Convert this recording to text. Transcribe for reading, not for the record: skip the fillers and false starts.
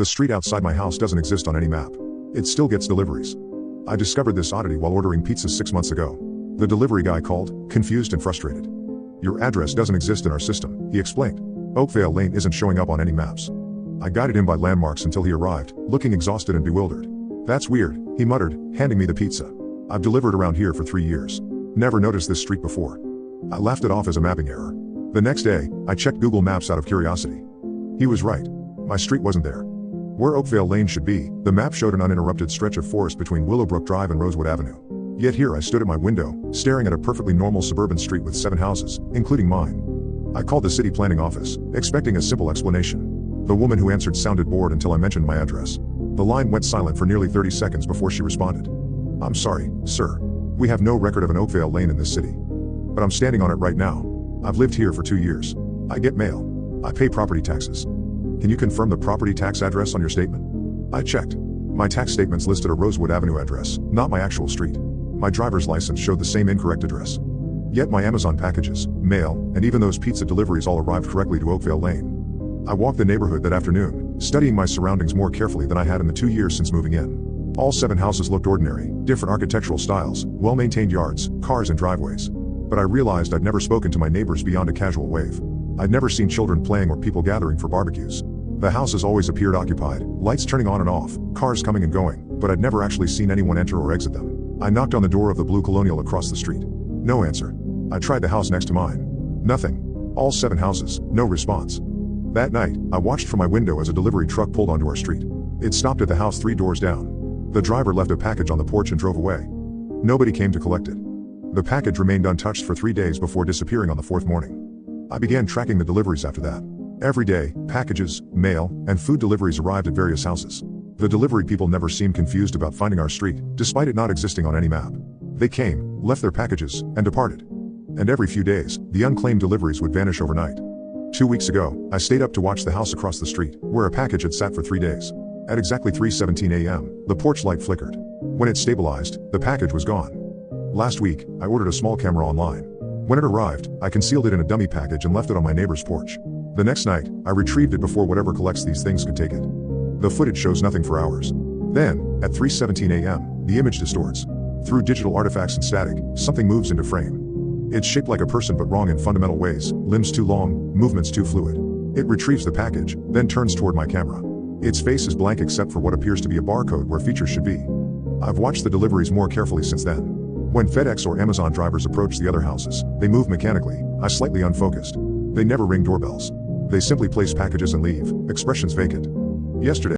The street outside my house doesn't exist on any map. It still gets deliveries. I discovered this oddity while ordering pizza 6 months ago. The delivery guy called, confused and frustrated. "Your address doesn't exist in our system," he explained. "Oakvale Lane isn't showing up on any maps." I guided him by landmarks until he arrived, looking exhausted and bewildered. "That's weird," he muttered, handing me the pizza. "I've delivered around here for 3 years. Never noticed this street before." I laughed it off as a mapping error. The next day, I checked Google Maps out of curiosity. He was right. My street wasn't there. Where Oakvale Lane should be, the map showed an uninterrupted stretch of forest between Willowbrook Drive and Rosewood Avenue. Yet here I stood at my window, staring at a perfectly normal suburban street with 7 houses, including mine. I called the city planning office, expecting a simple explanation. The woman who answered sounded bored until I mentioned my address. The line went silent for nearly 30 seconds before she responded. "I'm sorry, sir. We have no record of an Oakvale Lane in this city. But I'm standing on it right now. I've lived here for 2 years. I get mail. I pay property taxes. Can you confirm the property tax address on your statement?" I checked. My tax statements listed a Rosewood Avenue address, not my actual street. My driver's license showed the same incorrect address. Yet my Amazon packages, mail, and even those pizza deliveries all arrived correctly to Oakvale Lane. I walked the neighborhood that afternoon, studying my surroundings more carefully than I had in the 2 years since moving in. All 7 houses looked ordinary, different architectural styles, well-maintained yards, cars and driveways. But I realized I'd never spoken to my neighbors beyond a casual wave. I'd never seen children playing or people gathering for barbecues. The houses always appeared occupied, lights turning on and off, cars coming and going, but I'd never actually seen anyone enter or exit them. I knocked on the door of the blue Colonial across the street. No answer. I tried the house next to mine. Nothing. All 7 houses, no response. That night, I watched from my window as a delivery truck pulled onto our street. It stopped at the house 3 doors down. The driver left a package on the porch and drove away. Nobody came to collect it. The package remained untouched for 3 days before disappearing on the 4th morning. I began tracking the deliveries after that. Every day, packages, mail, and food deliveries arrived at various houses. The delivery people never seemed confused about finding our street, despite it not existing on any map. They came, left their packages, and departed. And every few days, the unclaimed deliveries would vanish overnight. 2 weeks ago, I stayed up to watch the house across the street, where a package had sat for 3 days. At exactly 3:17 a.m., the porch light flickered. When it stabilized, the package was gone. Last week, I ordered a small camera online. When it arrived, I concealed it in a dummy package and left it on my neighbor's porch. The next night, I retrieved it before whatever collects these things could take it. The footage shows nothing for hours. Then, at 3:17 a.m., the image distorts. Through digital artifacts and static, something moves into frame. It's shaped like a person but wrong in fundamental ways, limbs too long, movements too fluid. It retrieves the package, then turns toward my camera. Its face is blank except for what appears to be a barcode where features should be. I've watched the deliveries more carefully since then. When FedEx or Amazon drivers approach the other houses, they move mechanically, slightly unfocused. They never ring doorbells. They simply place packages and leave, expressions vacant. Yesterday,